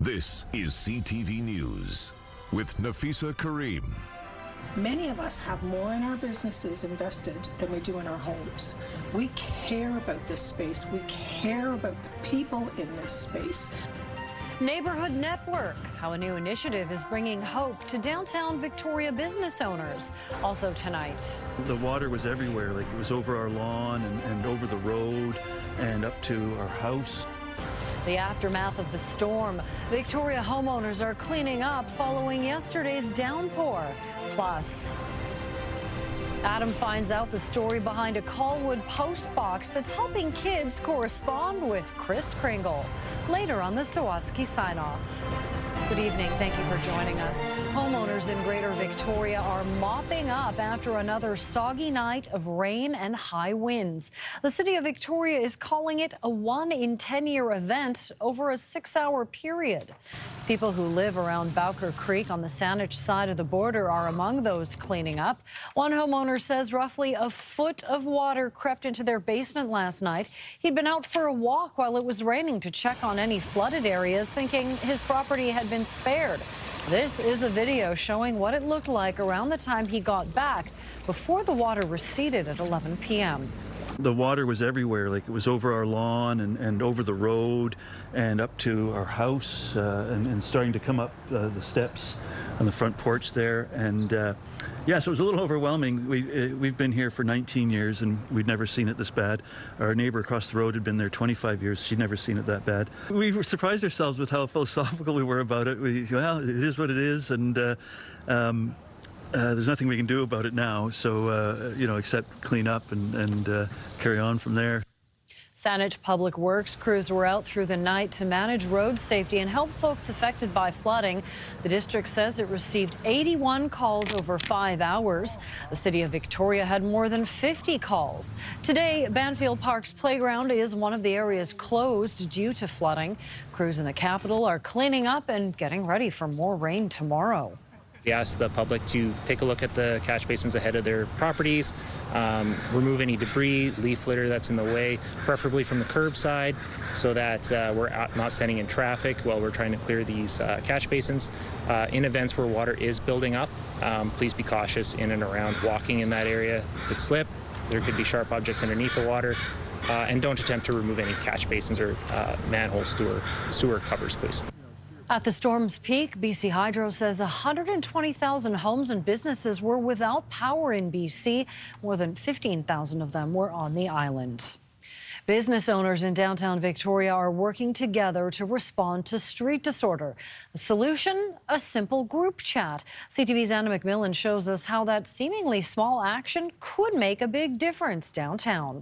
This is CTV News with Nafisa Karim. Many of us have more in our businesses invested than we do in our homes. We care about this space. We care about the people in this space. Neighborhood Network, how a new initiative is bringing hope to downtown Victoria business owners. Also tonight. The water was everywhere, like it was over our lawn and over the road and up to our house. The aftermath of the storm. Victoria homeowners are cleaning up following yesterday's downpour. Plus, Adam finds out the story behind a Colwood post box that's helping kids correspond with Kris Kringle. Later on the Sawatsky sign-off. Good evening. Thank you for joining us. Homeowners in Greater Victoria are mopping up after another soggy night of rain and high winds. The City of Victoria is calling it a 1 in 10-year event over a 6-hour period. People who live around Bowker Creek on the Saanich side of the border are among those cleaning up. One homeowner says roughly a foot of water crept into their basement last night. He'd been out for a walk while it was raining to check on any flooded areas, thinking his property had been spared. This is a video showing what it looked like around the time he got back before the water receded at 11 p.m. The water was everywhere, like it was over our lawn and over the road and up to our house and starting to come up the steps on the front porch there. And yeah, so it was a little overwhelming. We've been here for 19 years and we'd never seen it this bad. Our neighbor across the road had been there 25 years. She'd never seen it that bad. We were surprised ourselves with how philosophical we were about it. Well, it is what it is, and there's nothing we can do about it now, so, except clean up and carry on from there. Saanich Public Works crews were out through the night to manage road safety and help folks affected by flooding. The district says it received 81 calls over 5 hours. The City of Victoria had more than 50 calls. Today, Banfield Park's playground is one of the areas closed due to flooding. Crews in the capital are cleaning up and getting ready for more rain tomorrow. We asked the public to take a look at the catch basins ahead of their properties, remove any debris, leaf litter that's in the way, preferably from the curbside, so that we're not standing in traffic while we're trying to clear these catch basins. In events where water is building up, please be cautious in and around walking in that area. It could slip, there could be sharp objects underneath the water, and don't attempt to remove any catch basins or manhole sewer covers, please. At the storm's peak, BC Hydro says 120,000 homes and businesses were without power in BC. More than 15,000 of them were on the island. Business owners in downtown Victoria are working together to respond to street disorder. The solution? A simple group chat. CTV's Anna McMillan shows us how that seemingly small action could make a big difference downtown.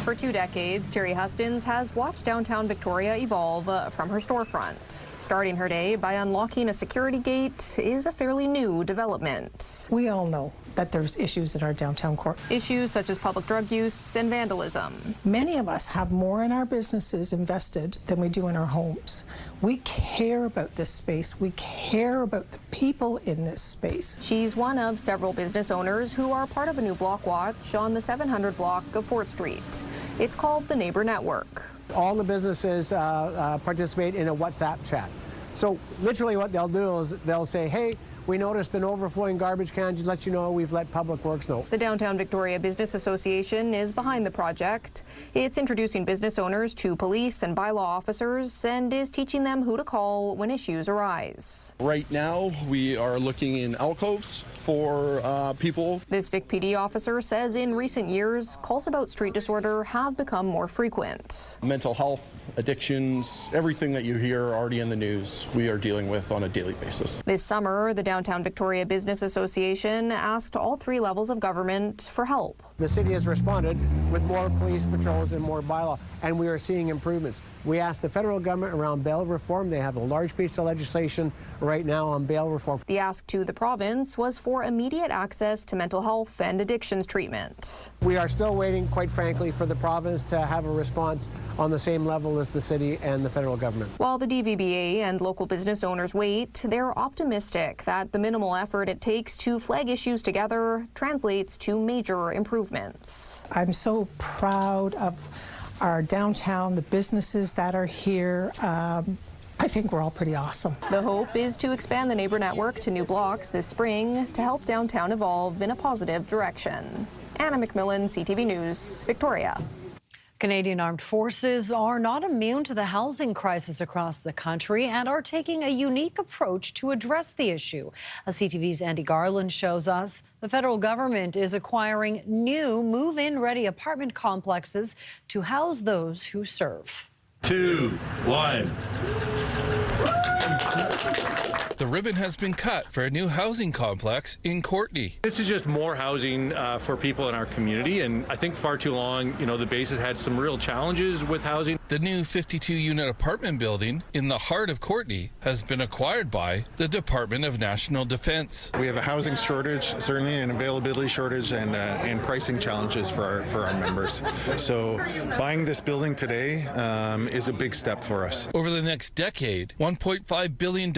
For 2 decades, Terry Hustins has watched downtown Victoria evolve from her storefront. Starting her day by unlocking a security gate is a fairly new development. We all know that there's issues in our downtown core. Issues such as public drug use and vandalism. Many of us have more in our businesses invested than we do in our homes. We care about this space. We care about the people in this space. She's one of several business owners who are part of a new block watch on the 700 block of Fort Street. It's called the Neighbor Network. All the businesses participate in a WhatsApp chat. So literally what they'll do is they'll say, hey, we noticed an overflowing garbage can to let you know we've let Public Works know. The Downtown Victoria Business Association is behind the project. It's introducing business owners to police and bylaw officers and is teaching them who to call when issues arise. Right now, we are looking in alcoves for people. This Vic PD officer says in recent years, calls about street disorder have become more frequent. Mental health, addictions, everything that you hear already in the news, we are dealing with on a daily basis. This summer, the Downtown Victoria Business Association asked all 3 levels of government for help. The city has responded with more police patrols and more bylaw, and we are seeing improvements. We asked the federal government around bail reform. They have a large piece of legislation right now on bail reform. The ask to the province was for immediate access to mental health and addictions treatment. We are still waiting, quite frankly, for the province to have a response on the same level as the city and the federal government. While the DVBA and local business owners wait, they're optimistic that the minimal effort it takes to flag issues together translates to major improvements. I'm so proud of our downtown, the businesses that are here. I think we're all pretty awesome. The hope is to expand the neighbor network to new blocks this spring to help downtown evolve in a positive direction. Anna McMillan, CTV News, Victoria. Canadian Armed Forces are not immune to the housing crisis across the country and are taking a unique approach to address the issue. As CTV's Andy Garland shows us, the federal government is acquiring new move-in ready apartment complexes to house those who serve. 2, 1. The ribbon has been cut for a new housing complex in Courtney. This is just more housing for people in our community, and I think far too long, the base has had some real challenges with housing. The new 52-unit apartment building in the heart of Courtney has been acquired by the Department of National Defense. We have a housing shortage, certainly an availability shortage, and pricing challenges for our members. So buying this building today is a big step for us. Over the next decade, $1.5 billion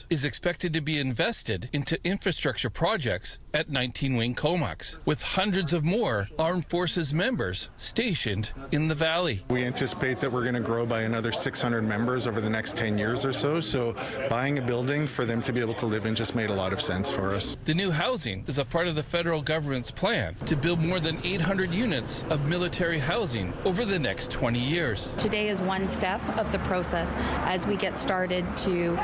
is expected to be invested into infrastructure projects at 19 Wing Comox, with hundreds of more Armed Forces members stationed in the valley. We anticipate that we're going to grow by another 600 members over the next 10 years or so, so buying a building for them to be able to live in just made a lot of sense for us. The new housing is a part of the federal government's plan to build more than 800 units of military housing over the next 20 years. Today is one step of the process as we get started to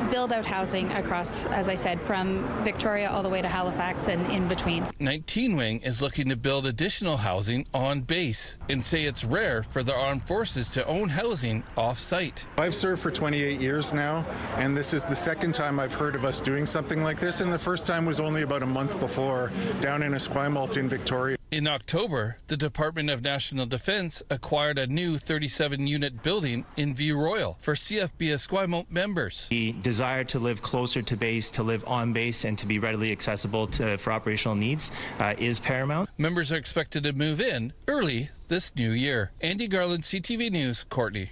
build out housing across, as I said, from Victoria all the way to Halifax and in between. 19 Wing is looking to build additional housing on base and say it's rare for the armed forces to own housing off-site. I've served for 28 years now, and this is the second time I've heard of us doing something like this, and the first time was only about a month before down in Esquimalt in Victoria. In October, the Department of National Defense acquired a new 37-unit building in View Royal for CFB Esquimalt members. The desire to live closer to base, to live on base, and to be readily accessible for operational needs is paramount. Members are expected to move in early this new year. Andy Garland, CTV News, Courtney.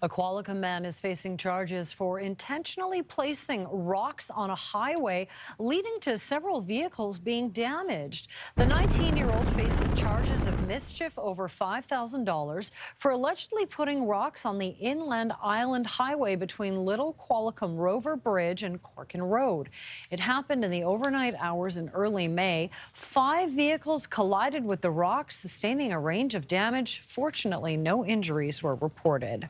A Qualicum man is facing charges for intentionally placing rocks on a highway, leading to several vehicles being damaged. The 19-year-old faces charges of mischief over $5,000 for allegedly putting rocks on the Inland Island Highway between Little Qualicum Rover Bridge and Corkin Road. It happened in the overnight hours in early May. 5 vehicles collided with the rocks, sustaining a range of damage. Fortunately, no injuries were reported.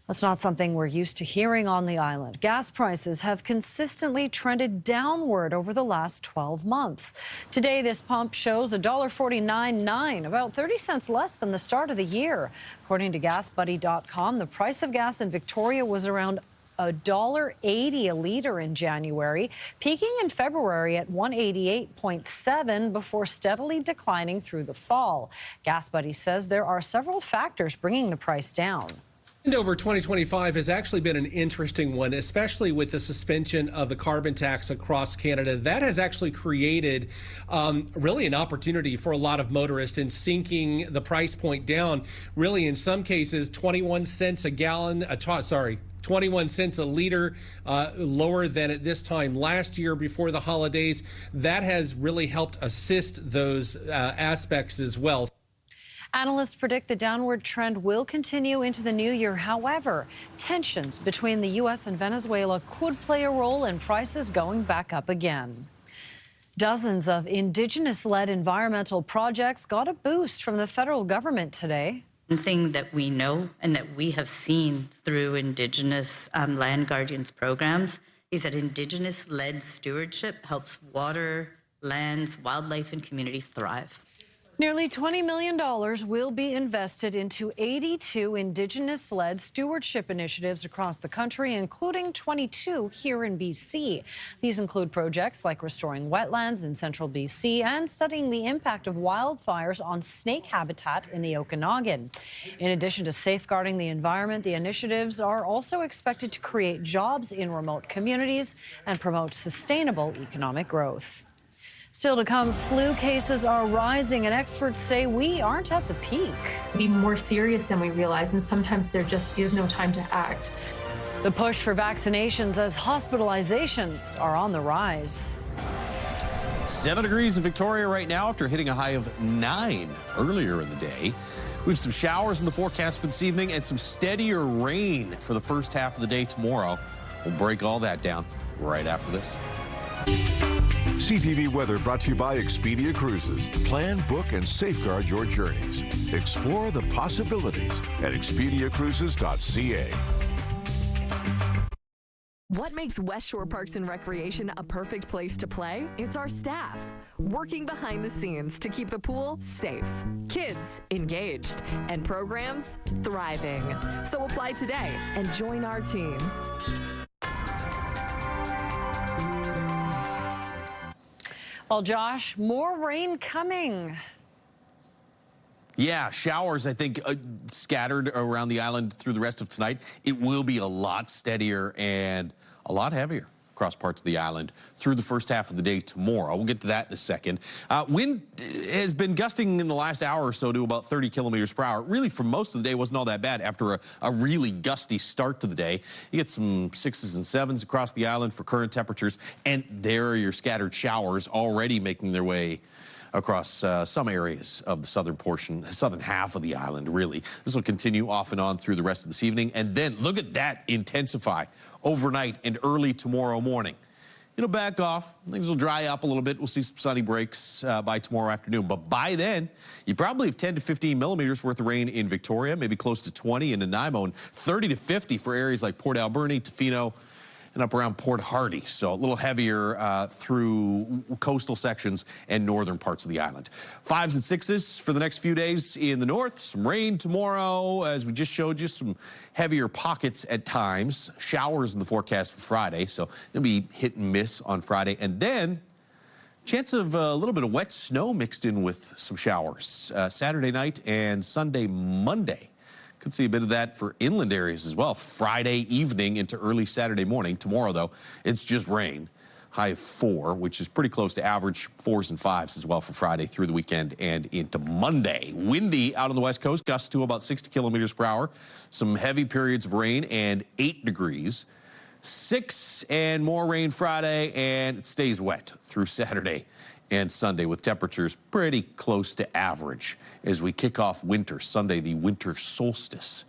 That's not something we're used to hearing on the island. Gas prices have consistently trended downward over the last 12 months. Today, this pump shows $1.49.9, about 30 cents less than the start of the year. According to GasBuddy.com, the price of gas in Victoria was around $1.80 a liter in January, peaking in February at $1.88.7 before steadily declining through the fall. GasBuddy says there are several factors bringing the price down. Over 2025 has actually been an interesting one, especially with the suspension of the carbon tax across Canada. That has actually created really an opportunity for a lot of motorists in sinking the price point down. Really, in some cases, 21 cents a gallon, 21 cents a liter, lower than at this time last year before the holidays. That has really helped assist those aspects as well. Analysts predict the downward trend will continue into the new year. However, tensions between the U.S. and Venezuela could play a role in prices going back up again. Dozens of Indigenous-led environmental projects got a boost from the federal government today. One thing that we know and that we have seen through Indigenous land guardians programs is that Indigenous-led stewardship helps water, lands, wildlife, and communities thrive. Nearly $20 million will be invested into 82 Indigenous-led stewardship initiatives across the country, including 22 here in BC. These include projects like restoring wetlands in central BC and studying the impact of wildfires on snake habitat in the Okanagan. In addition to safeguarding the environment, the initiatives are also expected to create jobs in remote communities and promote sustainable economic growth. Still to come, flu cases are rising, and experts say we aren't at the peak. Be more serious than we realize, and sometimes there just is no time to act. The push for vaccinations as hospitalizations are on the rise. 7 degrees in Victoria right now after hitting a high of 9 earlier in the day. We have some showers in the forecast for this evening and some steadier rain for the first half of the day tomorrow. We'll break all that down right after this. CTV weather brought to you by Expedia Cruises. Plan, book, and safeguard your journeys. Explore the possibilities at expediacruises.ca. What makes West Shore Parks and Recreation a perfect place to play? It's our staff, working behind the scenes to keep the pool safe, kids engaged, and programs thriving. So apply today and join our team. Well, Josh, more rain coming. Yeah, showers, I think, scattered around the island through the rest of tonight. It will be a lot steadier and a lot heavier across parts of the island through the first half of the day tomorrow. We'll get to that in a second. Wind has been gusting in the last hour or so to about 30 kilometers per hour. Really, for most of the day, wasn't all that bad after a really gusty start to the day. You get some 6s and 7s across the island for current temperatures, and there are your scattered showers already making their way across some areas of the southern half of the island, really. This will continue off and on through the rest of this evening. And then look at that intensify overnight and early tomorrow morning. It'll back off. Things will dry up a little bit. We'll see some sunny breaks by tomorrow afternoon. But by then, you probably have 10 to 15 millimeters worth of rain in Victoria, maybe close to 20 in Nanaimo, and 30 to 50 for areas like Port Alberni, Tofino, and up around Port Hardy. So a little heavier through coastal sections and northern parts of the island. 5s and 6s for the next few days in the north. Some rain tomorrow, as we just showed you, some heavier pockets at times. Showers in the forecast for Friday, so it'll be hit and miss on Friday. And then chance of a little bit of wet snow mixed in with some showers Saturday night and Sunday, Monday. Could see a bit of that for inland areas as well. Friday evening into early Saturday morning. Tomorrow, though, it's just rain. High of 4, which is pretty close to average 4s and 5s as well for Friday through the weekend and into Monday. Windy out on the west coast, gusts to about 60 kilometers per hour. Some heavy periods of rain and 8 degrees. 6 and more rain Friday, and it stays wet through Saturday and Sunday with temperatures pretty close to average as we kick off winter. Sunday, the winter solstice.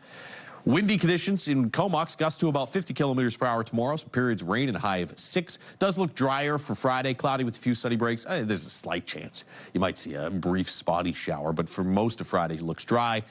Windy conditions in Comox, gusts to about 50 kilometers per hour tomorrow. Some periods of rain and a high of 6. Does look drier for Friday, cloudy with a few sunny breaks. There's a slight chance you might see a brief spotty shower, but for most of Friday, it looks dry.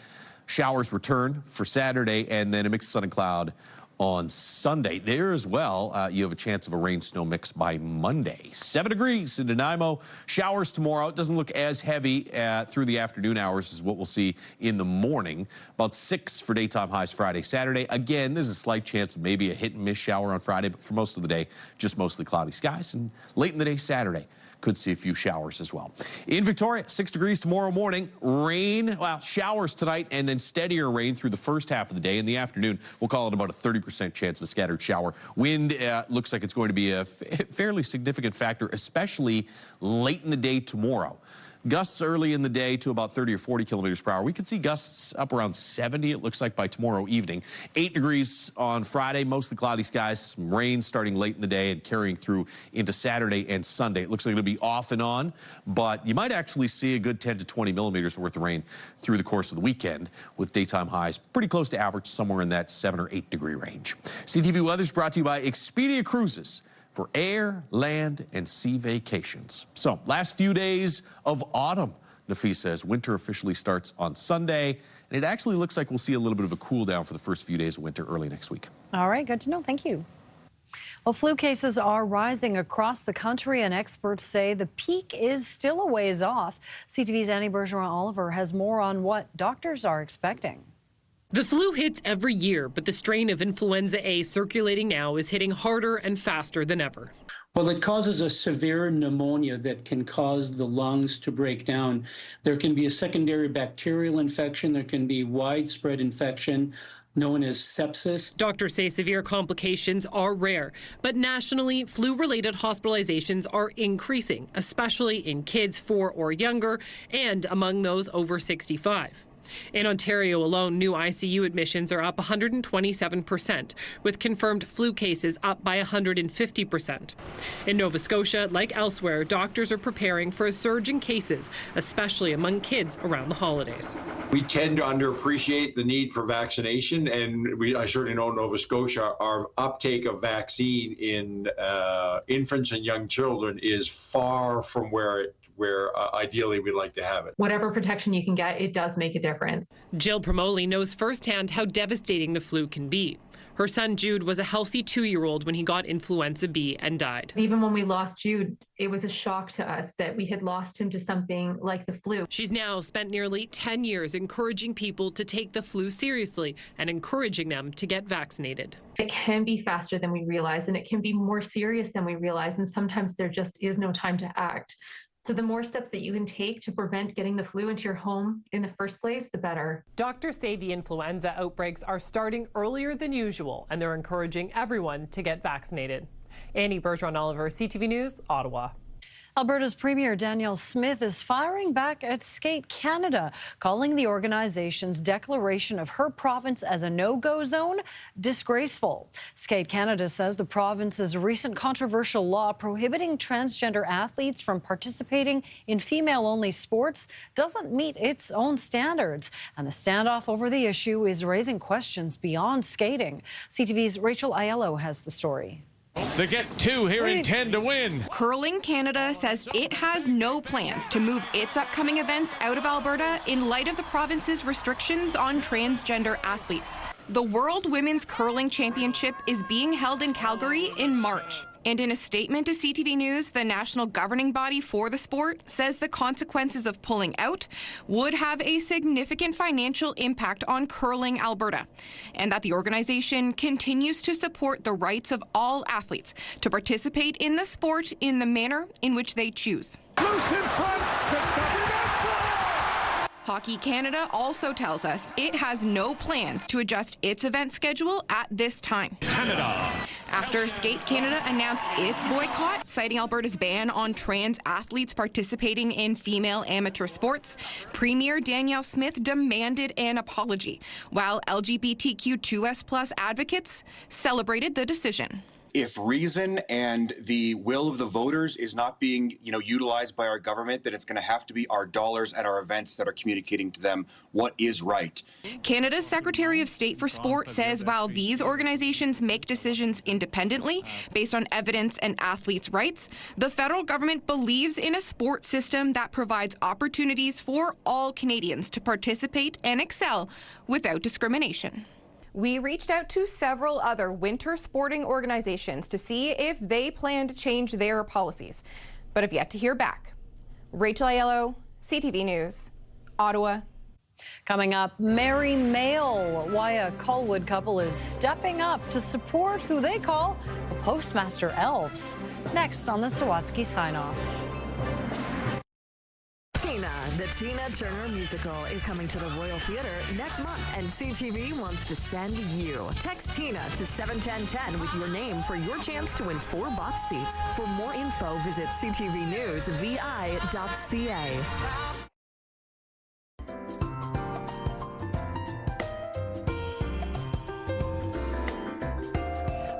Showers return for Saturday, and then a mix of sun and cloud on Sunday. There as well, you have a chance of a rain-snow mix by Monday. 7 degrees in Nanaimo. Showers tomorrow. It doesn't look as heavy through the afternoon hours as what we'll see in the morning. About 6 for daytime highs Friday, Saturday. Again, there's a slight chance of maybe a hit-and-miss shower on Friday, but for most of the day, just mostly cloudy skies. And late in the day, Saturday, could see a few showers as well. In Victoria, 6 degrees tomorrow morning. Rain, well, showers tonight, and then steadier rain through the first half of the day. In the afternoon, we'll call it about a 30% chance of a scattered shower. Wind looks like it's going to be a fairly significant factor, especially late in the day tomorrow. Gusts early in the day to about 30 or 40 kilometers per hour. We could see gusts up around 70, it looks like, by tomorrow evening. 8 degrees on Friday, mostly cloudy skies. Some rain starting late in the day and carrying through into Saturday and Sunday. It looks like it'll be off and on, but you might actually see a good 10 to 20 millimeters worth of rain through the course of the weekend with daytime highs pretty close to average, somewhere in that 7 or 8 degree range. CTV Weather is brought to you by Expedia Cruises for air, land, and sea vacations. So, last few days of autumn, Nafisa says. Winter officially starts on Sunday, and it actually looks like we'll see a little bit of a cool down for the first few days of winter early next week. All right, good to know. Thank you. Well, flu cases are rising across the country, and experts say the peak is still a ways off. CTV's Annie Bergeron-Oliver has more on what doctors are expecting. The flu hits every year, but the strain of influenza A circulating now is hitting harder and faster than ever. Well, it causes a severe pneumonia that can cause the lungs to break down. There can be a secondary bacterial infection. There can be widespread infection known as sepsis. Doctors say severe complications are rare, but nationally, flu-related hospitalizations are increasing, especially in kids 4 or younger and among those over 65. In Ontario alone, new ICU admissions are up 127%, with confirmed flu cases up by 150%. In Nova Scotia, like elsewhere, doctors are preparing for a surge in cases, especially among kids around the holidays. We tend to underappreciate the need for vaccination, and I certainly know in Nova Scotia, our uptake of vaccine in infants and young children is far from where ideally we'd like to have it. Whatever protection you can get, it does make a difference. Jill Promoli knows firsthand how devastating the flu can be. Her son Jude was a healthy 2-year-old when he got influenza B and died. Even when we lost Jude, it was a shock to us that we had lost him to something like the flu. She's now spent nearly 10 years encouraging people to take the flu seriously and encouraging them to get vaccinated. It can be faster than we realize, and it can be more serious than we realize, and sometimes there just is no time to act. So the more steps that you can take to prevent getting the flu into your home in the first place, the better. Doctors say the influenza outbreaks are starting earlier than usual, and they're encouraging everyone to get vaccinated. Annie Bergeron-Oliver, CTV News, Ottawa. Alberta's Premier Danielle Smith is firing back at Skate Canada, calling the organization's declaration of her province as a no-go zone disgraceful. Skate Canada says the province's recent controversial law prohibiting transgender athletes from participating in female-only sports doesn't meet its own standards, and the standoff over the issue is raising questions beyond skating. CTV's Rachel Aiello has the story. They get 2 here in 10 to win. Curling Canada says it has no plans to move its upcoming events out of Alberta in light of the province's restrictions on transgender athletes. The World Women's Curling Championship is being held in Calgary in March. And in a statement to CTV News, the national governing body for the sport says the consequences of pulling out would have a significant financial impact on Curling Alberta, and that the organization continues to support the rights of all athletes to participate in the sport in the manner in which they choose. Loose in front. Good stop. Rebound, score! Hockey Canada also tells us it has no plans to adjust its event schedule at this time. Canada. After Skate Canada announced its boycott, citing Alberta's ban on trans athletes participating in female amateur sports, Premier Danielle Smith demanded an apology, while LGBTQ2S+ advocates celebrated the decision. If reason and the will of the voters is not being, utilized by our government, then it's going to have to be our dollars at our events that are communicating to them what is right. Canada's Secretary of State for Sport says while these organizations make decisions independently based on evidence and athletes' rights, the federal government believes in a sport system that provides opportunities for all Canadians to participate and excel without discrimination. We reached out to several other winter sporting organizations to see if they plan to change their policies, but have yet to hear back. Rachel Aiello, CTV News, Ottawa. Coming up, Merry Mail, why a Colwood couple is stepping up to support who they call the Postmaster Elves. Next on the Sawatsky Sign-Off. Tina, the Tina Turner musical, is coming to the Royal Theatre next month, and CTV wants to send you. Text Tina to 71010 with your name for your chance to win 4 box seats. For more info, visit ctvnewsvi.ca.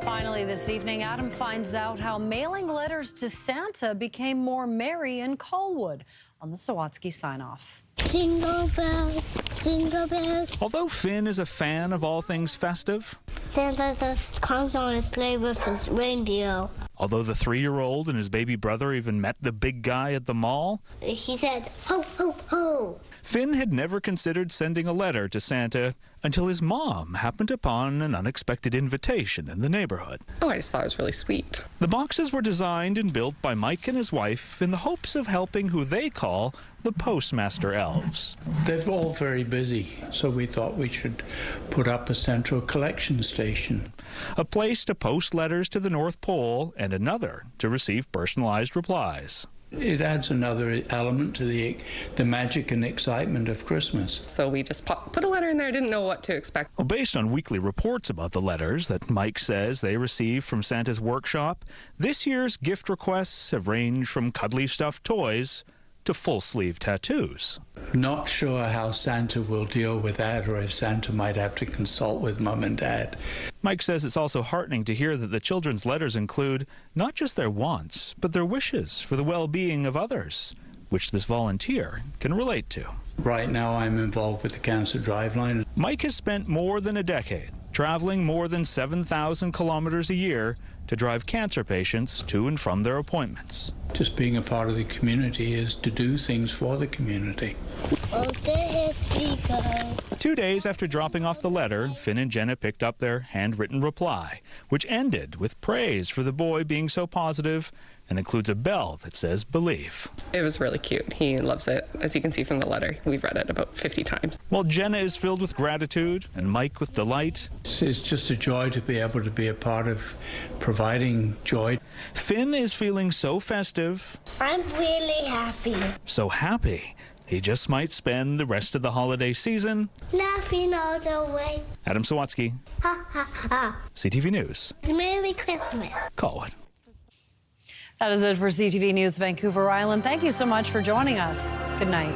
Finally this evening, Adam finds out how mailing letters to Santa became more merry in Colwood on the Sawatsky Sign-Off. Jingle bells, jingle bells. Although Finn is a fan of all things festive, Santa just comes on a sleigh with his reindeer. Although the 3-year-old and his baby brother even met the big guy at the mall, he said, ho, ho, ho. Finn had never considered sending a letter to Santa until his mom happened upon an unexpected invitation in the neighborhood. Oh, I just thought it was really sweet. The boxes were designed and built by Mike and his wife in the hopes of helping who they call the Postmaster Elves. They're all very busy, so we thought we should put up a central collection station. A place to post letters to the North Pole and another to receive personalized replies. It adds another element to the magic and excitement of Christmas. So we just put a letter in there, didn't know what to expect. Well, based on weekly reports about the letters that Mike says they receive from Santa's workshop, this year's gift requests have ranged from cuddly stuffed toys to full-sleeve tattoos. Not sure how Santa will deal with that, or if Santa might have to consult with Mum and Dad. Mike says it's also heartening to hear that the children's letters include not just their wants, but their wishes for the well-being of others, which this volunteer can relate to. Right now I'm involved with the Cancer Driveline. Mike has spent more than a decade traveling more than 7,000 kilometers a year to drive cancer patients to and from their appointments. Just being a part of the community is to do things for the community. 2 days after dropping off the letter, Finn and Jenna picked up their handwritten reply, which ended with praise for the boy being so positive and includes a bell that says believe. It was really cute. He loves it. As you can see from the letter, we've read it about 50 times. While Jenna is filled with gratitude and Mike with delight. It's just a joy to be able to be a part of providing joy. Finn is feeling so festive. I'm really happy. So happy. He just might spend the rest of the holiday season laughing all the way. Adam Sawatsky, Ha ha ha. CTV News. Merry Christmas. Colwood. That is it for CTV News Vancouver Island. Thank you so much for joining us. Good night.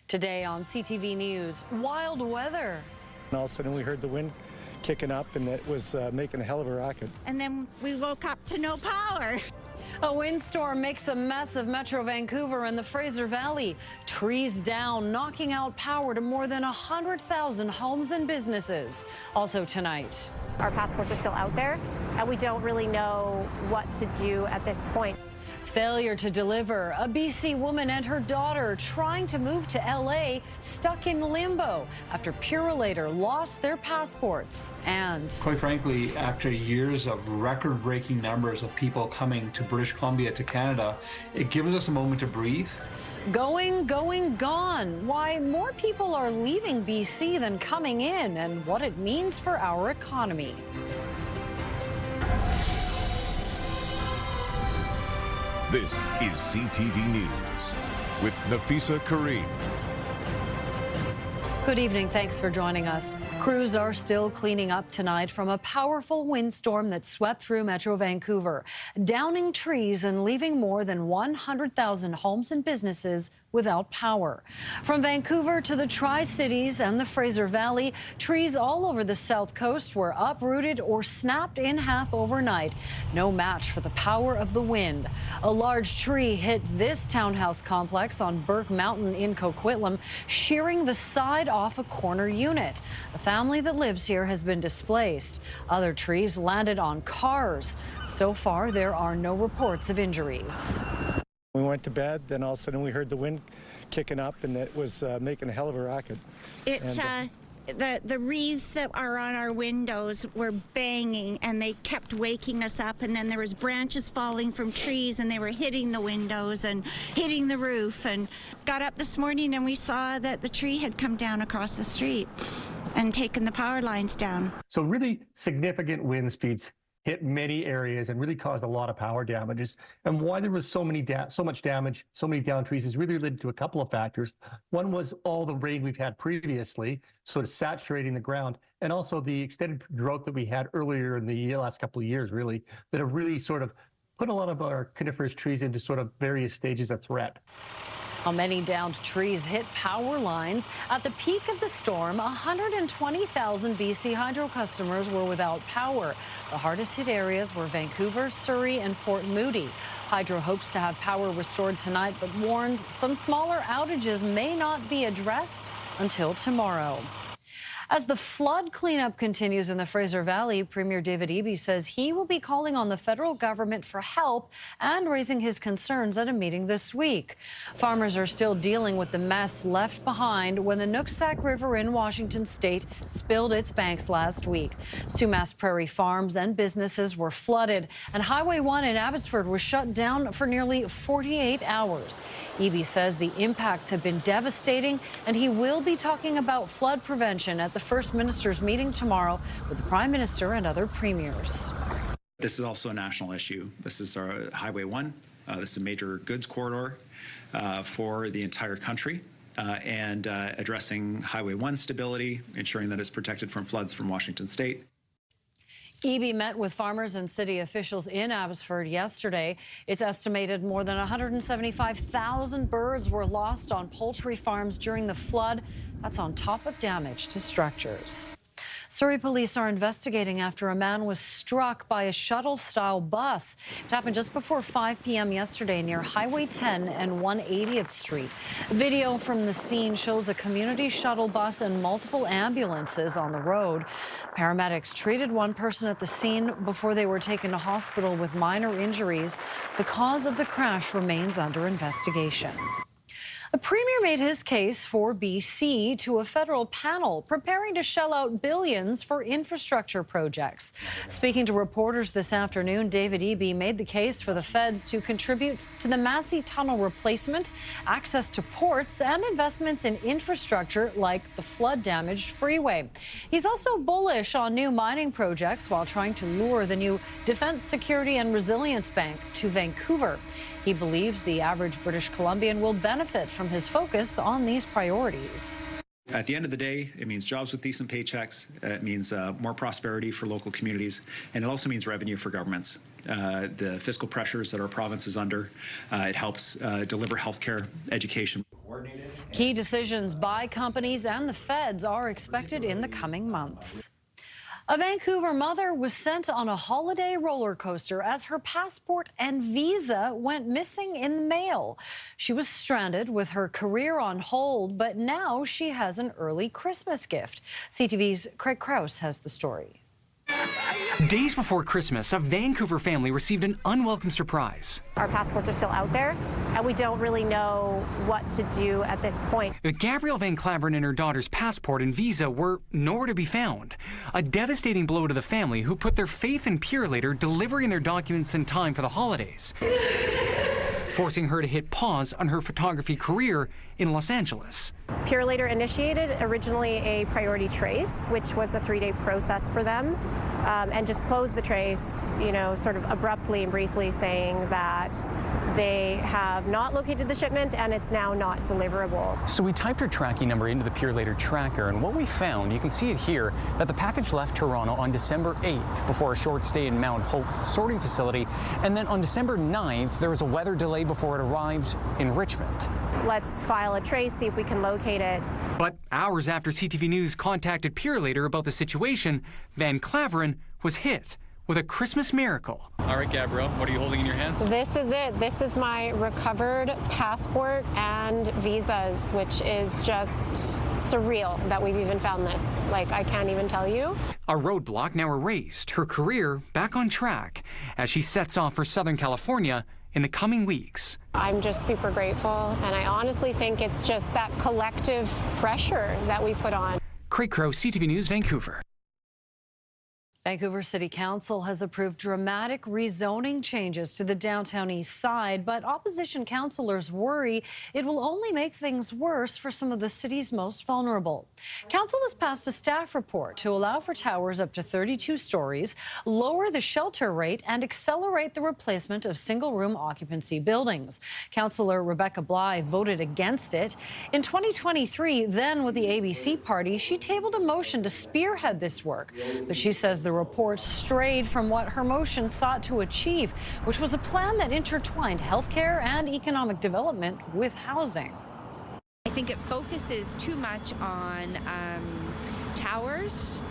Today on CTV News, wild weather. And all of a sudden we heard the wind kicking up and it was making a hell of a racket. And then we woke up to no power. A windstorm makes a mess of Metro Vancouver and the Fraser Valley. Trees down, knocking out power to more than 100,000 homes and businesses. Also tonight. Our passports are still out there, and we don't really know what to do at this point. Failure to deliver. A BC woman and her daughter trying to move to LA stuck in limbo after Purolator lost their passports. And quite frankly, after years of record-breaking numbers of people coming to British Columbia to Canada, it gives us a moment to breathe. Going, gone. Why more people are leaving BC than coming in and what it means for our economy. This is CTV News with Nafisa Kareem. Good evening. Thanks for joining us. Crews are still cleaning up tonight from a powerful windstorm that swept through Metro Vancouver, downing trees and leaving more than 100,000 homes and businesses without power. From Vancouver to the Tri-Cities and the Fraser Valley, trees all over the south coast were uprooted or snapped in half overnight. No match for the power of the wind. A large tree hit this townhouse complex on Burke Mountain in Coquitlam, shearing the side off a corner unit. The family that lives here has been displaced. Other trees landed on cars. So far, there are no reports of injuries. We went to bed, then all of a sudden we heard the wind kicking up and it was making a hell of a racket. The wreaths that are on our windows were banging and they kept waking us up, and then there was branches falling from trees and they were hitting the windows and hitting the roof. And got up this morning and we saw that the tree had come down across the street and taken the power lines down. So really significant wind speeds hit many areas and really caused a lot of power damages. And why there was so much damage, so many downed trees is really related to a couple of factors. One was all the rain we've had previously, sort of saturating the ground, and also the extended drought that we had earlier in the last couple of years, really, that have really sort of put a lot of our coniferous trees into sort of various stages of threat. How many downed trees hit power lines? At the peak of the storm, 120,000 BC Hydro customers were without power. The hardest hit areas were Vancouver, Surrey, and Port Moody. Hydro hopes to have power restored tonight, but warns some smaller outages may not be addressed until tomorrow. As the flood cleanup continues in the Fraser Valley, Premier David Eby says he will be calling on the federal government for help and raising his concerns at a meeting this week. Farmers are still dealing with the mess left behind when the Nooksack River in Washington state spilled its banks last week. Sumas Prairie farms and businesses were flooded, and Highway 1 in Abbotsford was shut down for nearly 48 hours. Eby says the impacts have been devastating, and he will be talking about flood prevention at the First Minister's meeting tomorrow with the Prime Minister and other premiers. This is also a national issue. This is our Highway 1. This is a major goods corridor for the entire country. and addressing Highway 1 stability, ensuring that it's protected from floods from Washington State. EB met with farmers and city officials in Abbotsford yesterday. It's estimated more than 175,000 birds were lost on poultry farms during the flood. That's on top of damage to structures. Surrey police are investigating after a man was struck by a shuttle-style bus. It happened just before 5 p.m. yesterday near Highway 10 and 180th Street. Video from the scene shows a community shuttle bus and multiple ambulances on the road. Paramedics treated one person at the scene before they were taken to hospital with minor injuries. The cause of the crash remains under investigation. The Premier made his case for BC to a federal panel preparing to shell out billions for infrastructure projects. Speaking to reporters this afternoon, David Eby made the case for the feds to contribute to the Massey Tunnel replacement, access to ports, and investments in infrastructure like the flood-damaged freeway. He's also bullish on new mining projects while trying to lure the new Defence Security and Resilience Bank to Vancouver. He believes the average British Columbian will benefit from his focus on these priorities. At the end of the day, it means jobs with decent paychecks. It means more prosperity for local communities, and it also means revenue for governments. The fiscal pressures that our province is under, it helps deliver healthcare, education. Key decisions by companies and the feds are expected in the coming months. A Vancouver mother was sent on a holiday roller coaster as her passport and visa went missing in the mail. She was stranded with her career on hold, but now she has an early Christmas gift. CTV's Craig Krause has the story. Days before Christmas, a Vancouver family received an unwelcome surprise. Our passports are still out there, and we don't really know what to do at this point. Gabrielle Van Claveren and her daughter's passport and visa were nowhere to be found. A devastating blow to the family who put their faith in Purelator delivering their documents in time for the holidays, forcing her to hit pause on her photography career in Los Angeles. Purelator initiated originally a priority trace, which was a 3-day process for them, and just closed the trace, sort of abruptly and briefly saying that they have not located the shipment and it's now not deliverable. So we typed her tracking number into the Purelator tracker, and what we found, you can see it here, that the package left Toronto on December 8th before a short stay in Mount Hope sorting facility, and then on December 9th, there was a weather delay before it arrived in Richmond. Let's file a trace, see if we can locate it. But hours after CTV News contacted Purelator about the situation, Van Claveren was hit with a Christmas miracle. All right, Gabrielle, what are you holding in your hands? This is it. This is my recovered passport and visas, which is just surreal that we've even found this. I can't even tell you. A roadblock now erased, her career back on track as she sets off for Southern California in the coming weeks. I'm just super grateful, and I honestly think it's just that collective pressure that we put on. Craig Crow, CTV News, Vancouver. Vancouver City Council has approved dramatic rezoning changes to the downtown east side, but opposition councillors worry it will only make things worse for some of the city's most vulnerable. Council has passed a staff report to allow for towers up to 32 stories, lower the shelter rate, and accelerate the replacement of single-room occupancy buildings. Councillor Rebecca Bly voted against it. In 2023, then with the ABC party, she tabled a motion to spearhead this work, but she says the report strayed from what her motion sought to achieve, which was a plan that intertwined healthcare and economic development with housing. I think it focuses too much on towers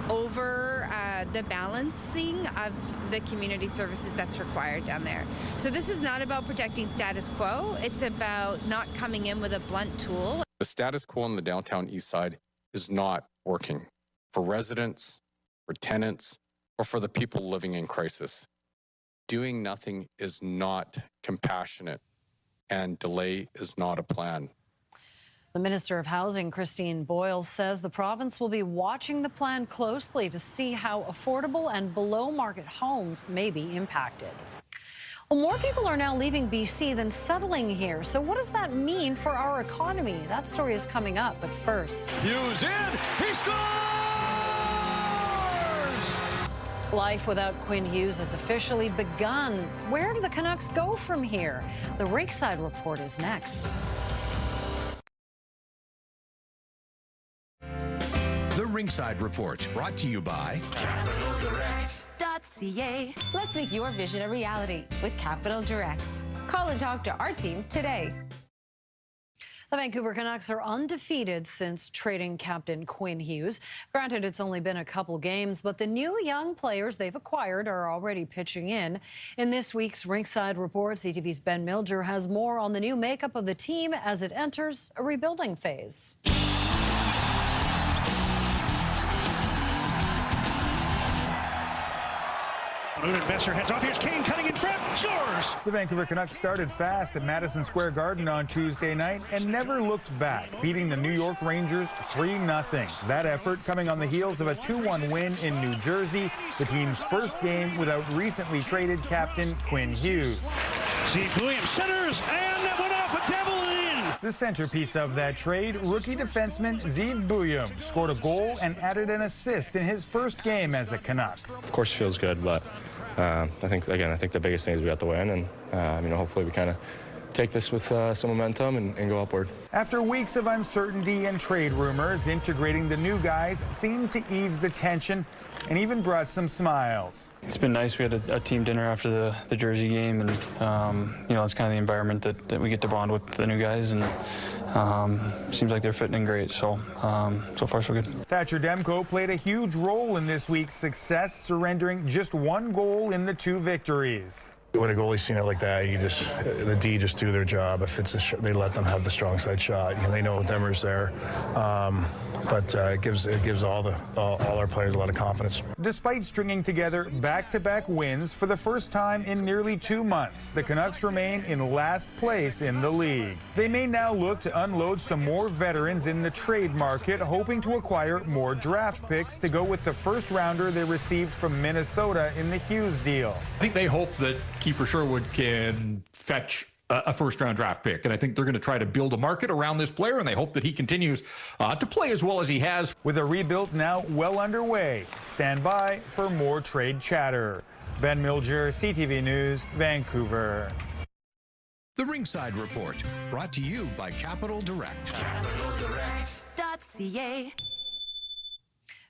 over the balancing of the community services that's required down there. So this is not about protecting status quo. It's about not coming in with a blunt tool. The status quo on the downtown east side is not working for residents, for tenants, or for the people living in crisis. Doing nothing is not compassionate, and delay is not a plan. The Minister of Housing, Christine Boyle, says the province will be watching the plan closely to see how affordable and below-market homes may be impacted. Well, more people are now leaving BC than settling here. So what does that mean for our economy? That story is coming up, but first. Hughes in, he scores! Life without Quinn Hughes has officially begun. Where do the Canucks go from here? The Rinkside Report is next. Ringside Report, brought to you by CapitalDirect.ca. Let's make your vision a reality with Capital Direct. Call and talk to our team today. The Vancouver Canucks are undefeated since trading captain Quinn Hughes. Granted, it's only been a couple games, but the new young players they've acquired are already pitching in. In this week's Ringside Report, CTV's Ben Milger has more on the new makeup of the team as it enters a rebuilding phase. Messer heads off. Here's Kane cutting in front. Scores! The Vancouver Canucks started fast at Madison Square Garden on Tuesday night and never looked back, beating the New York Rangers 3-0. That effort coming on the heels of a 2-1 win in New Jersey, the team's first game without recently traded captain Quinn Hughes. Steve Williams centers, and that went off a devil in. The centerpiece of that trade, rookie defenseman Steve Williams scored a goal and added an assist in his first game as a Canuck. Of course, it feels good, but I think the biggest thing is we got the win, and hopefully we kind of take this with some momentum and go upward. After weeks of uncertainty and trade rumors, integrating the new guys seemed to ease the tension and even brought some smiles. It's been nice. We had a team dinner after the Jersey game, and it's kind of the environment that we get to bond with the new guys, and seems like they're fitting in great. So far so good. Thatcher Demko played a huge role in this week's success, surrendering just one goal in the two victories. When a goalie's seen it like that, the D just do their job. If it's they let them have the strong side shot. They know Demmer's there, but it gives all our players a lot of confidence. Despite stringing together back-to-back wins for the first time in nearly 2 months, the Canucks remain in last place in the league. They may now look to unload some more veterans in the trade market, hoping to acquire more draft picks to go with the first rounder they received from Minnesota in the Hughes deal. I think they hope that Kiefer Sherwood can fetch a first-round draft pick, and I think they're going to try to build a market around this player, and they hope that he continues to play as well as he has. With a rebuild now well underway, stand by for more trade chatter. Ben Milger, CTV News, Vancouver. The Ringside Report, brought to you by Capital Direct. CapitalDirect.ca.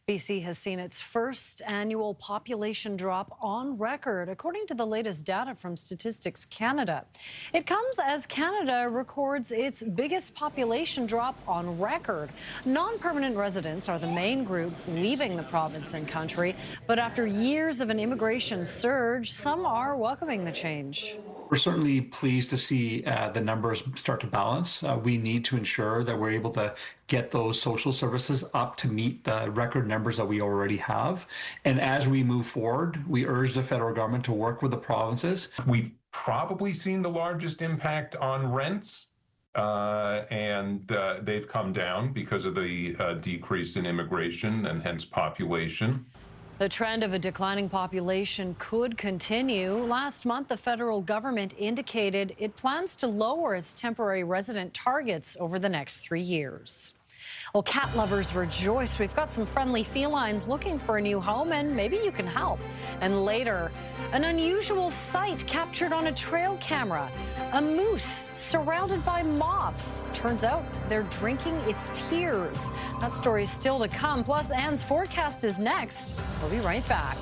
BC has seen its first annual population drop on record, according to the latest data from Statistics Canada. It comes as Canada records its biggest population drop on record. Non-permanent residents are the main group leaving the province and country, but after years of an immigration surge, some are welcoming the change. We're certainly pleased to see the numbers start to balance. We need to ensure that we're able to get those social services up to meet the record numbers that we already have. And as we move forward, we urge the federal government to work with the provinces. We've probably seen the largest impact on rents, and they've come down because of the decrease in immigration and hence population. The trend of a declining population could continue. Last month, the federal government indicated it plans to lower its temporary resident targets over the next 3 years. Well, cat lovers rejoice. We've got some friendly felines looking for a new home, and maybe you can help. And later, an unusual sight captured on a trail camera. A moose surrounded by moths. Turns out they're drinking its tears. That story is still to come. Plus, Anne's forecast is next. We'll be right back.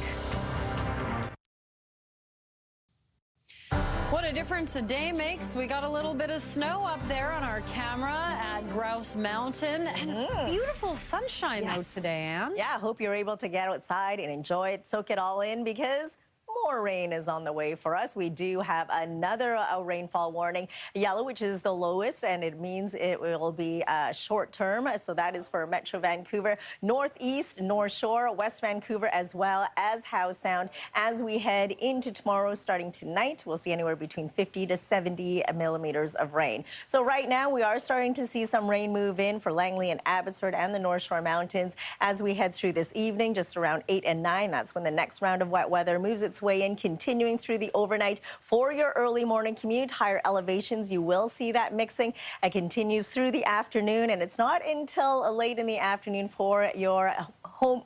What a difference a day makes. We got a little bit of snow up there on our camera at Grouse Mountain, and beautiful sunshine out today, Anne. Yeah, I hope you're able to get outside and enjoy it, soak it all in, because more rain is on the way for us. We do have another rainfall warning, yellow, which is the lowest, and it means it will be short term. So that is for Metro Vancouver, Northeast, North Shore, West Vancouver, as well as Howe Sound. As we head into tomorrow, starting tonight, we'll see anywhere between 50 to 70 millimeters of rain. So right now, we are starting to see some rain move in for Langley and Abbotsford and the North Shore Mountains. As we head through this evening, just around 8 and 9, that's when the next round of wet weather moves its way rain continuing through the overnight for your early morning commute. Higher elevations, you will see that mixing. It continues through the afternoon, and it's not until late in the afternoon for your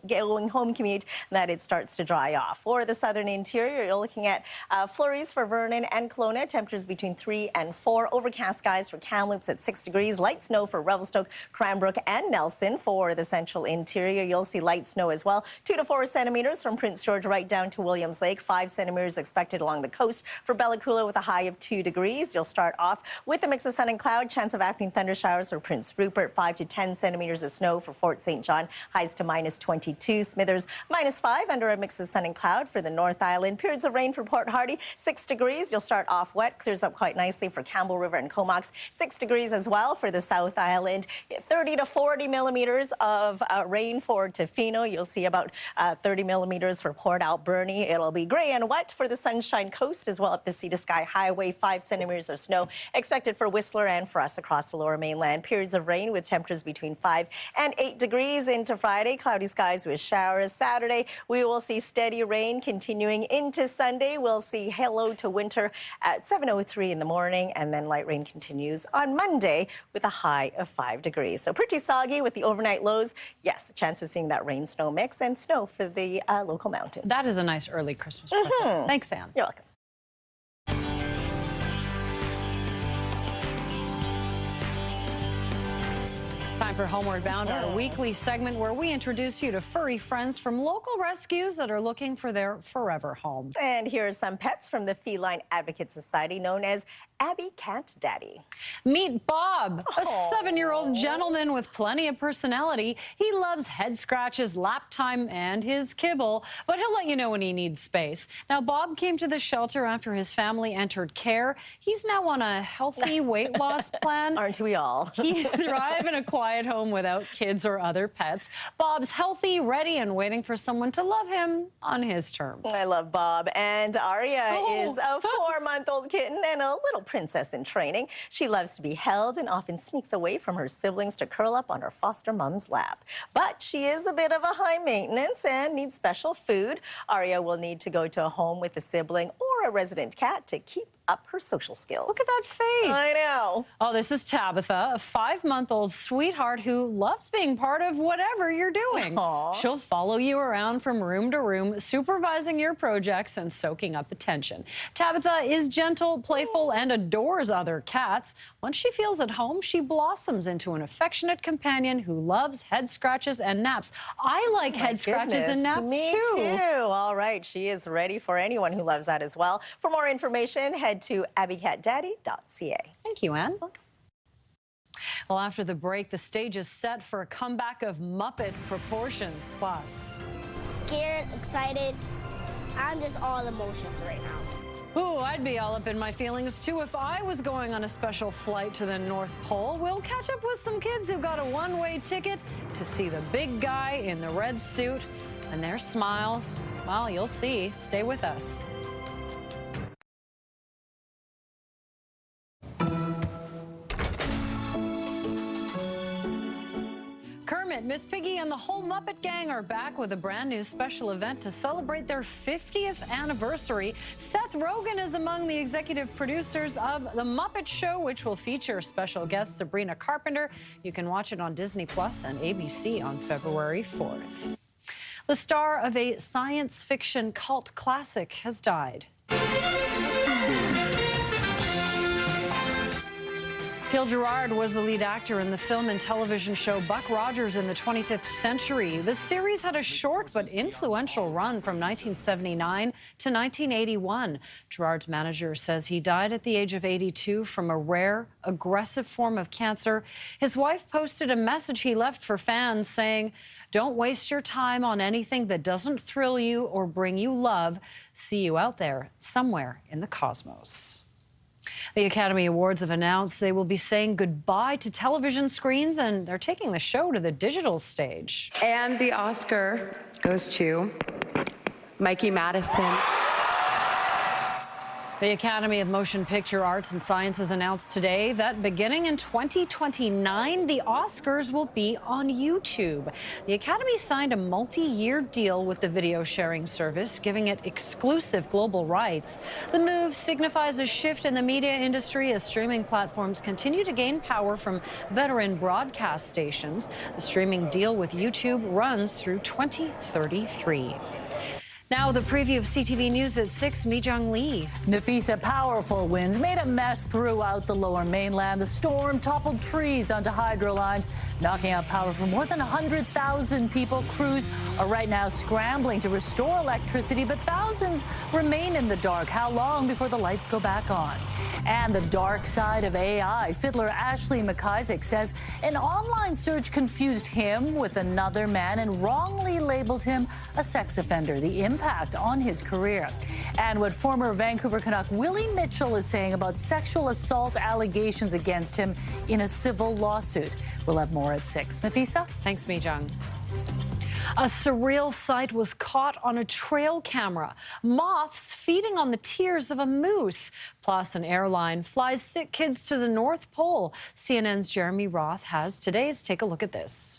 going home commute that it starts to dry off. For the southern interior, you're looking at flurries for Vernon and Kelowna. Temperatures between 3 and 4. Overcast skies for Kamloops at 6 degrees. Light snow for Revelstoke, Cranbrook, and Nelson. For the central interior, you'll see light snow as well. 2 to 4 centimeters from Prince George right down to Williams Lake. 5 centimeters expected along the coast for Bella Coola with a high of 2 degrees. You'll start off with a mix of sun and cloud. Chance of afternoon thunder showers for Prince Rupert. 5 to 10 centimeters of snow for Fort St. John. Highs to minus 22. Smithers minus 5 under a mix of sun and cloud for the North Island. Periods of rain for Port Hardy. 6 degrees. You'll start off wet. Clears up quite nicely for Campbell River and Comox. 6 degrees as well for the South Island. 30 to 40 millimeters of rain for Tofino. You'll see about 30 millimeters for Port Alberni. It'll be gray and wet for the Sunshine Coast as well up the Sea to Sky Highway. 5 centimeters of snow expected for Whistler and for us across the Lower Mainland. Periods of rain with temperatures between 5 and 8 degrees into Friday. Cloudy skies with showers. Saturday, we will see steady rain continuing into Sunday. We'll see hello to winter at 7:03 in the morning, and then light rain continues on Monday with a high of 5 degrees. So pretty soggy with the overnight lows. Yes, a chance of seeing that rain-snow mix and snow for the local mountains. That is a nice early Christmas present. Thanks, Anne. You're welcome. Time for Homeward Bound, our weekly segment where we introduce you to furry friends from local rescues that are looking for their forever home. And here are some pets from the Feline Advocate Society known as Abby Cat Daddy. Meet Bob, a 7-year-old gentleman with plenty of personality. He loves head scratches, lap time, and his kibble, but he'll let you know when he needs space. Now, Bob came to the shelter after his family entered care. He's now on a healthy weight loss plan. Aren't we all? He thrives in a quiet home without kids or other pets. Bob's healthy, ready, and waiting for someone to love him on his terms. I love Bob. And Aria is a 4-month-old kitten and a little princess in training. She loves to be held and often sneaks away from her siblings to curl up on her foster mom's lap. But she is a bit of a high maintenance and needs special food. Aria will need to go to a home with a sibling or a resident cat to keep up her social skills. Look at that face. I know. Oh, this is Tabitha, a 5-month-old sweetheart who loves being part of whatever you're doing. Aww. She'll follow you around from room to room, supervising your projects and soaking up attention. Tabitha is gentle, playful, and adores other cats. Once she feels at home, she blossoms into an affectionate companion who loves head scratches and naps. I like head scratches and naps, Me too. All right, she is ready for anyone who loves that as well. For more information, head to abbycatdaddy.ca. Thank you, Anne. Welcome. Well, after the break, the stage is set for a comeback of Muppet proportions. Plus, scared, excited. I'm just all emotions right now. Ooh, I'd be all up in my feelings, too, if I was going on a special flight to the North Pole. We'll catch up with some kids who got a one-way ticket to see the big guy in the red suit. And their smiles, well, you'll see. Stay with us. Kermit, Miss Piggy, and the whole Muppet gang are back with a brand new special event to celebrate their 50th anniversary. Seth Rogen is among the executive producers of The Muppet Show, which will feature special guest Sabrina Carpenter. You can watch it on Disney Plus and ABC on February 4th. The star of a science fiction cult classic has died. Gil Gerard was the lead actor in the film and television show Buck Rogers in the 25th Century. The series had a short but influential run from 1979 to 1981. Gerard's manager says he died at the age of 82 from a rare, aggressive form of cancer. His wife posted a message he left for fans saying, "Don't waste your time on anything that doesn't thrill you or bring you love. See you out there somewhere in the cosmos." The Academy Awards have announced they will be saying goodbye to television screens, and they're taking the show to the digital stage. And the Oscar goes to Mikey Madison. The Academy of Motion Picture Arts and Sciences announced today that beginning in 2029, the Oscars will be on YouTube. The Academy signed a multi-year deal with the video sharing service, giving it exclusive global rights. The move signifies a shift in the media industry as streaming platforms continue to gain power from veteran broadcast stations. The streaming deal with YouTube runs through 2033. Now, the preview of CTV News at 6, Mi-Jung Lee. Nafisa, powerful winds made a mess throughout the lower mainland. The storm toppled trees onto hydro lines, knocking out power for more than 100,000 people. Crews are right now scrambling to restore electricity, but thousands remain in the dark. How long before the lights go back on? And the dark side of AI. Fiddler Ashley McIsaac says an online search confused him with another man and wrongly labeled him a sex offender. The impact on his career. And what former Vancouver Canuck Willie Mitchell is saying about sexual assault allegations against him in a civil lawsuit. We'll have more at 6. Nafisa? Thanks, Mi-Jung. A surreal sight was caught on a trail camera. Moths feeding on the tears of a moose. Plus, an airline flies sick kids to the North Pole. CNN's Jeremy Roth has today's Take a Look at this.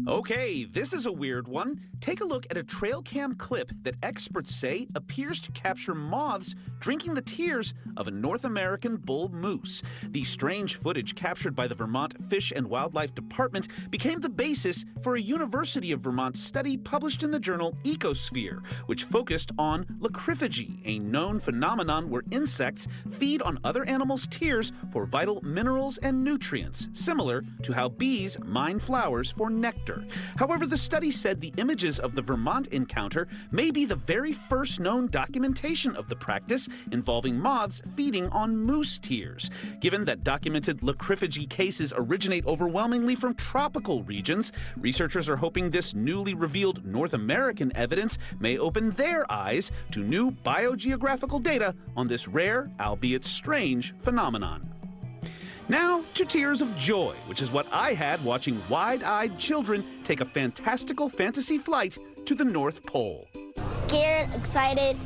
Okay, this is a weird one. Take a look at a trail cam clip that experts say appears to capture moths drinking the tears of a North American bull moose. The strange footage captured by the Vermont Fish and Wildlife Department became the basis for a University of Vermont study published in the journal Ecosphere, which focused on lacryphagy, a known phenomenon where insects feed on other animals' tears for vital minerals and nutrients, similar to how bees mine flowers for nectar. However, the study said the images of the Vermont encounter may be the very first known documentation of the practice involving moths feeding on moose tears. Given that documented lacryphagy cases originate overwhelmingly from tropical regions, researchers are hoping this newly revealed North American evidence may open their eyes to new biogeographical data on this rare, albeit strange, phenomenon. Now to tears of joy, which is what I had watching wide-eyed children take a fantastical fantasy flight to the North Pole. Scared, excited.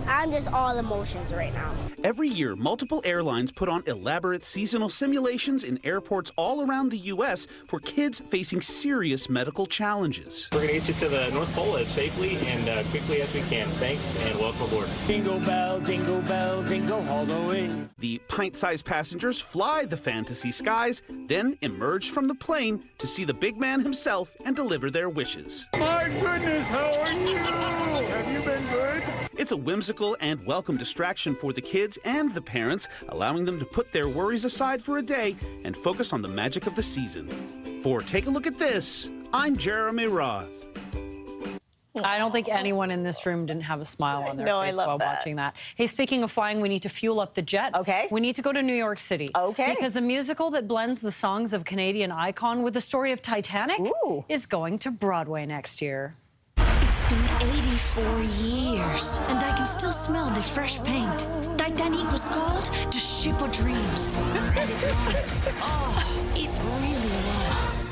I'm just all emotions right now. Every year, multiple airlines put on elaborate seasonal simulations in airports all around the U.S. for kids facing serious medical challenges. We're going to get you to the North Pole as safely and quickly as we can. Thanks, and welcome aboard. Jingle bell, jingle all the way. The pint-sized passengers fly the fantasy skies, then emerge from the plane to see the big man himself and deliver their wishes. My goodness, how are you? Have you been good? It's a whimsical and welcome distraction for the kids and the parents, allowing them to put their worries aside for a day and focus on the magic of the season. For Take a Look at This, I'm Jeremy Roth. I don't think anyone in this room didn't have a smile on their face while watching that. Hey, speaking of flying, we need to fuel up the jet. Okay. We need to go to New York City. Okay. Because a musical that blends the songs of Canadian icon with the story of Titanic is going to Broadway next year. It's been 84 years, and I can still smell the fresh paint. Titanic was called the Ship of Dreams. And it was. Oh, it really was.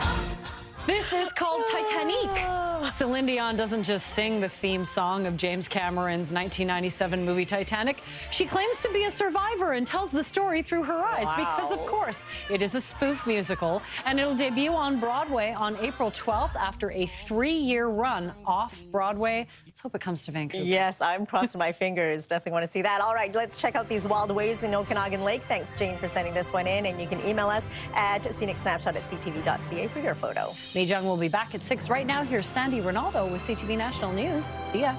This is called Titanic. Celine Dion doesn't just sing the theme song of James Cameron's 1997 movie Titanic. She claims to be a survivor and tells the story through her eyes because, of course, it is a spoof musical, and it'll debut on Broadway on April 12th after a 3-year run off Broadway. Let's hope it comes to Vancouver. Yes, I'm crossing my fingers. Definitely want to see that. All right, let's check out these wild waves in Okanagan Lake. Thanks, Jane, for sending this one in, and you can email us at scenicsnapshot@ctv.ca for your photo. Mi-Jung will be back at 6 right now. Here's Sandy Ronaldo with CTV National News. See ya.